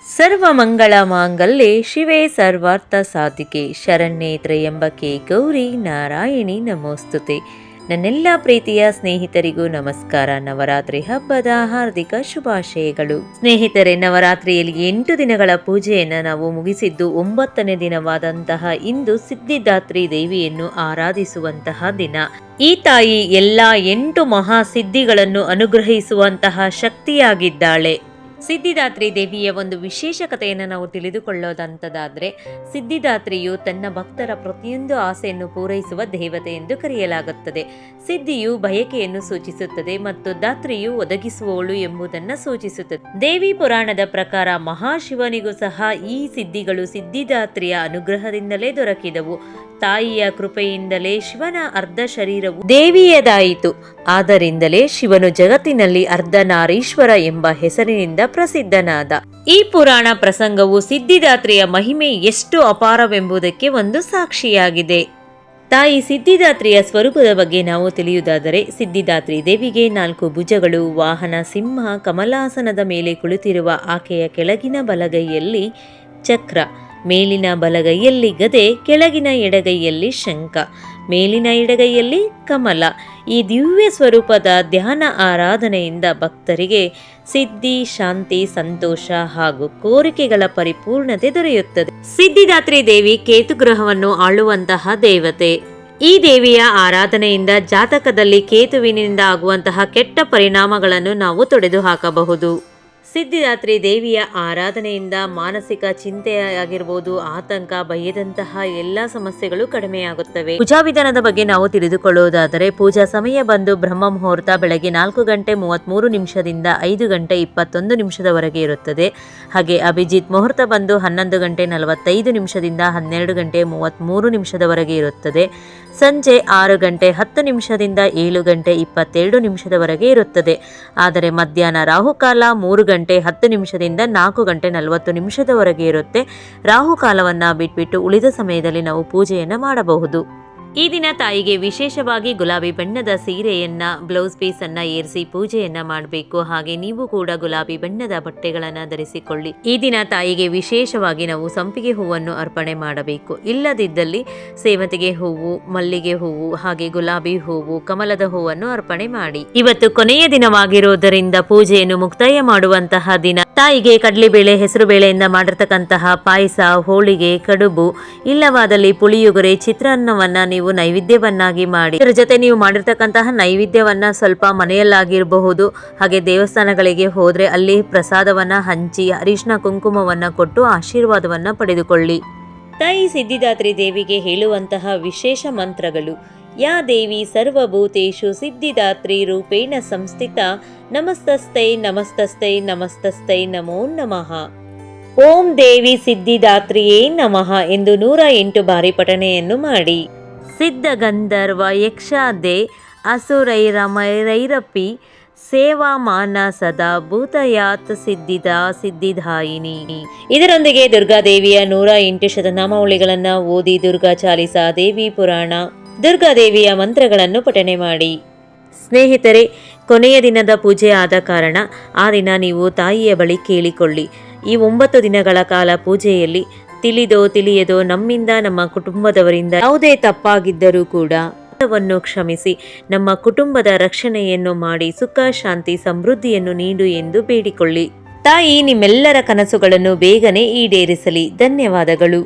ಸರ್ವಮಂಗಳ ಮಾಂಗಲ್ಯೆ ಶಿವೆ ಸರ್ವಾರ್ಥ ಸಾಧಿಕೆ ಶರಣ್ಯೆ ತ್ರ್ಯಂಬಕೆ ಗೌರಿ ನಾರಾಯಣಿ ನಮೋಸ್ತುತೆ. ನನ್ನೆಲ್ಲ ಪ್ರೀತಿಯ ಸ್ನೇಹಿತರಿಗೂ ನಮಸ್ಕಾರ. ನವರಾತ್ರಿ ಹಬ್ಬದ ಹಾರ್ದಿಕ ಶುಭಾಶಯಗಳು. ಸ್ನೇಹಿತರೆ, ನವರಾತ್ರಿಯಲ್ಲಿ 8 ದಿನಗಳ ಪೂಜೆಯನ್ನು ನಾವು ಮುಗಿಸಿದ್ದು 9ನೇ ದಿನವಾದಂತಹ ಇಂದು ಸಿದ್ಧಿದಾತ್ರಿ ದೇವಿಯನ್ನು ಆರಾಧಿಸುವಂತಹ ದಿನ. ಈ ತಾಯಿ ಎಲ್ಲ 8 ಮಹಾಸಿದ್ಧಿಗಳನ್ನು ಅನುಗ್ರಹಿಸುವಂತಹ ಶಕ್ತಿಯಾಗಿದ್ದಾಳೆ. ಸಿದ್ಧಿದಾತ್ರಿ ದೇವಿಯ ಒಂದು ವಿಶೇಷ ಕಥೆಯನ್ನು ನಾವು ತಿಳಿದುಕೊಳ್ಳೋದಂತದಾದ್ರೆ, ಸಿದ್ಧಿದಾತ್ರಿಯು ತನ್ನ ಭಕ್ತರ ಪ್ರತಿಯೊಂದು ಆಸೆಯನ್ನು ಪೂರೈಸುವ ದೇವತೆ ಎಂದು ಕರೆಯಲಾಗುತ್ತದೆ. ಸಿದ್ಧಿಯು ಬಯಕೆಯನ್ನು ಸೂಚಿಸುತ್ತದೆ ಮತ್ತು ದಾತ್ರಿಯು ಒದಗಿಸುವವಳು ಎಂಬುದನ್ನು ಸೂಚಿಸುತ್ತದೆ. ದೇವಿ ಪುರಾಣದ ಪ್ರಕಾರ ಮಹಾಶಿವನಿಗೂ ಸಹ ಈ ಸಿದ್ಧಿಗಳು ಸಿದ್ಧಿದಾತ್ರಿಯ ಅನುಗ್ರಹದಿಂದಲೇ ದೊರಕಿದವು. ತಾಯಿಯ ಕೃಪೆಯಿಂದಲೇ ಶಿವನ ಅರ್ಧ ಶರೀರವು ದೇವಿಯದಾಯಿತು. ಆದ್ದರಿಂದಲೇ ಶಿವನು ಜಗತ್ತಿನಲ್ಲಿ ಅರ್ಧನಾರೀಶ್ವರ ಎಂಬ ಹೆಸರಿನಿಂದ ಪ್ರಸಿದ್ಧನಾದ. ಈ ಪುರಾಣ ಪ್ರಸಂಗವು ಸಿದ್ಧಿದಾತ್ರಿಯ ಮಹಿಮೆ ಎಷ್ಟು ಅಪಾರವೆಂಬುದಕ್ಕೆ ಒಂದು ಸಾಕ್ಷಿಯಾಗಿದೆ. ತಾಯಿ ಸಿದ್ಧಿದಾತ್ರಿಯ ಸ್ವರೂಪದ ಬಗ್ಗೆ ನಾವು ತಿಳಿಯುವುದಾದರೆ, ಸಿದ್ಧಿದಾತ್ರಿ ದೇವಿಗೆ 4 ಭುಜಗಳು, ವಾಹನ ಸಿಂಹ, ಕಮಲಾಸನದ ಮೇಲೆ ಕುಳಿತಿರುವ ಆಕೆಯ ಕೆಳಗಿನ ಬಲಗೈಯಲ್ಲಿ ಚಕ್ರ, ಮೇಲಿನ ಬಲಗೈಯಲ್ಲಿ ಗದೆ, ಕೆಳಗಿನ ಎಡಗೈಯಲ್ಲಿ ಶಂಖ, ಮೇಲಿನ ಎಡಗೈಯಲ್ಲಿ ಕಮಲ. ಈ ದಿವ್ಯ ಸ್ವರೂಪದ ಧ್ಯಾನ ಆರಾಧನೆಯಿಂದ ಭಕ್ತರಿಗೆ ಸಿದ್ಧಿ, ಶಾಂತಿ, ಸಂತೋಷ ಹಾಗೂ ಕೋರಿಕೆಗಳ ಪರಿಪೂರ್ಣತೆ ದೊರೆಯುತ್ತದೆ. ಸಿದ್ಧಿದಾತ್ರಿ ದೇವಿ ಕೇತುಗ್ರಹವನ್ನು ಆಳುವಂತಹ ದೇವತೆ. ಈ ದೇವಿಯ ಆರಾಧನೆಯಿಂದ ಜಾತಕದಲ್ಲಿ ಕೇತುವಿನಿಂದ ಆಗುವಂತಹ ಕೆಟ್ಟ ಪರಿಣಾಮಗಳನ್ನು ನಾವು ತೊಡೆದು ಹಾಕಬಹುದು. ಸಿದ್ಧಿದಾತ್ರಿ ದೇವಿಯ ಆರಾಧನೆಯಿಂದ ಮಾನಸಿಕ ಚಿಂತೆಯಾಗಿರ್ಬೋದು, ಆತಂಕ, ಭಯದಂತಹ ಎಲ್ಲ ಸಮಸ್ಯೆಗಳು ಕಡಿಮೆಯಾಗುತ್ತವೆ. ಪೂಜಾ ವಿಧಾನದ ಬಗ್ಗೆ ನಾವು ತಿಳಿದುಕೊಳ್ಳುವುದಾದರೆ, ಪೂಜಾ ಸಮಯ ಬಂದು ಬ್ರಹ್ಮ ಮುಹೂರ್ತ ಬೆಳಗ್ಗೆ 4:33 ನಿಮಿಷದಿಂದ 5:21 ನಿಮಿಷದವರೆಗೆ ಇರುತ್ತದೆ. ಹಾಗೆ ಅಭಿಜಿತ್ ಮುಹೂರ್ತ ಬಂದು 11:45 ನಿಮಿಷದಿಂದ 12:33 ನಿಮಿಷದವರೆಗೆ ಇರುತ್ತದೆ. ಸಂಜೆ 6:10 ನಿಮಿಷದಿಂದ 7:22 ನಿಮಿಷದವರೆಗೆ ಇರುತ್ತದೆ. ಆದರೆ ಮಧ್ಯಾಹ್ನ ರಾಹುಕಾಲ 3:10 ನಿಮಿಷದಿಂದ 4:40 ನಿಮಿಷದವರೆಗೆ ಇರುತ್ತೆ. ರಾಹುಕಾಲವನ್ನು ಬಿಟ್ಬಿಟ್ಟು ಉಳಿದ ಸಮಯದಲ್ಲಿ ನಾವು ಪೂಜೆಯನ್ನು ಮಾಡಬಹುದು. ಈ ದಿನ ತಾಯಿಗೆ ವಿಶೇಷವಾಗಿ ಗುಲಾಬಿ ಬಣ್ಣದ ಸೀರೆಯನ್ನ, ಬ್ಲೌಸ್ ಪೀಸನ್ನು ಏರಿಸಿ ಪೂಜೆಯನ್ನ ಮಾಡಬೇಕು. ಹಾಗೆ ನೀವು ಕೂಡ ಗುಲಾಬಿ ಬಣ್ಣದ ಬಟ್ಟೆಗಳನ್ನು ಧರಿಸಿಕೊಳ್ಳಿ. ಈ ದಿನ ತಾಯಿಗೆ ವಿಶೇಷವಾಗಿ ನಾವು ಸಂಪಿಗೆ ಹೂವನ್ನು ಅರ್ಪಣೆ ಮಾಡಬೇಕು. ಇಲ್ಲದಿದ್ದಲ್ಲಿ ಸೇವಂತಿಗೆ ಹೂವು, ಮಲ್ಲಿಗೆ ಹೂವು, ಹಾಗೆ ಗುಲಾಬಿ ಹೂವು, ಕಮಲದ ಹೂವನ್ನು ಅರ್ಪಣೆ ಮಾಡಿ. ಇವತ್ತು ಕೊನೆಯ ದಿನವಾಗಿರುವುದರಿಂದ ಪೂಜೆಯನ್ನು ಮುಕ್ತಾಯ ಮಾಡುವಂತಹ ದಿನ. ತಾಯಿಗೆ ಕಡಲೆಬೇಳೆ, ಹೆಸರು ಬೇಳೆಯಿಂದ ಮಾಡಿರ್ತಕ್ಕಂತಹ ಪಾಯಸ, ಹೋಳಿಗೆ, ಕಡುಬು, ಇಲ್ಲವಾದಲ್ಲಿ ಪುಳಿಯೋಗರೆ, ಚಿತ್ರಾನ್ನವನ್ನ ನೀವು ನೈವೇದ್ಯವನ್ನಾಗಿ ಮಾಡಿ. ಇದರ ಜೊತೆ ನೀವು ಮಾಡಿರ್ತಕ್ಕಂತಹ ನೈವೇದ್ಯವನ್ನ ಸ್ವಲ್ಪ ಮನೆಯಲ್ಲಾಗಿರಬಹುದು, ಹಾಗೆ ದೇವಸ್ಥಾನಗಳಿಗೆ ಹೋದ್ರೆ ಅಲ್ಲಿ ಪ್ರಸಾದವನ್ನ ಹಂಚಿ ಅರಿಶಿನ ಕುಂಕುಮವನ್ನ ಕೊಟ್ಟು ಆಶೀರ್ವಾದವನ್ನ ಪಡೆದುಕೊಳ್ಳಿ. ತಾಯಿ ಸಿದ್ಧಿದಾತ್ರಿ ದೇವಿಗೆ ಹೇಳುವಂತಹ ವಿಶೇಷ ಮಂತ್ರಗಳು: ಯಾ ದೇವಿ ಸರ್ವಭೂತೇಷು ಸಿದ್ಧಿದಾತ್ರಿ ರೂಪೇಣ ಸಂಸ್ಥಿತ ನಮಸ್ತಸ್ಥೈ ನಮಸ್ತಸ್ಥೈ ನಮಸ್ತಸ್ಥೈ ನಮೋ ನಮಃ. ಓಂ ದೇವಿ ಸಿದ್ಧಿದಾತ್ರಿಯೇ ನಮಃ ಎಂದು 108 ಬಾರಿ ಪಠಣೆಯನ್ನು ಮಾಡಿ. ಸಿದ್ಧ ಗಂಧರ್ವ ಯಕ್ಷಾದೆ ಅಸುರೈರಮೈರೈರಪಿ ಸೇವಾಮಾನ ಸದಾ ಭೂತಯಾತ್ ಸಿದ್ಧಿದ ಸಿದ್ಧಿದಾಯಿನಿ. ಇದರೊಂದಿಗೆ ದುರ್ಗಾದೇವಿಯ 108 ಶತನಾಮಾವಳಿಗಳನ್ನು ಓದಿ ದುರ್ಗಾ ಚಾಲಿಸ, ದೇವಿ ಪುರಾಣ, ದುರ್ಗಾದೇವಿಯ ಮಂತ್ರಗಳನ್ನು ಪಠನೆ ಮಾಡಿ. ಸ್ನೇಹಿತರೆ, ಕೊನೆಯ ದಿನದ ಪೂಜೆ ಆದ ಕಾರಣ ಆ ದಿನ ನೀವು ತಾಯಿಯ ಬಳಿ ಕೇಳಿಕೊಳ್ಳಿ. ಈ 9 ದಿನಗಳ ಕಾಲ ಪೂಜೆಯಲ್ಲಿ ತಿಳಿದೋ ತಿಳಿಯದೋ ನಮ್ಮಿಂದ, ನಮ್ಮ ಕುಟುಂಬದವರಿಂದ ಯಾವುದೇ ತಪ್ಪಾಗಿದ್ದರೂ ಕೂಡ ವನ್ನು ಕ್ಷಮಿಸಿ ನಮ್ಮ ಕುಟುಂಬದ ರಕ್ಷಣೆಯನ್ನು ಮಾಡಿ ಸುಖ, ಶಾಂತಿ, ಸಮೃದ್ಧಿಯನ್ನು ನೀಡು ಎಂದು ಬೇಡಿಕೊಳ್ಳಿ. ತಾಯಿ ನಿಮ್ಮೆಲ್ಲರ ಕನಸುಗಳನ್ನು ಬೇಗನೆ ಈಡೇರಿಸಲಿ. ಧನ್ಯವಾದಗಳು.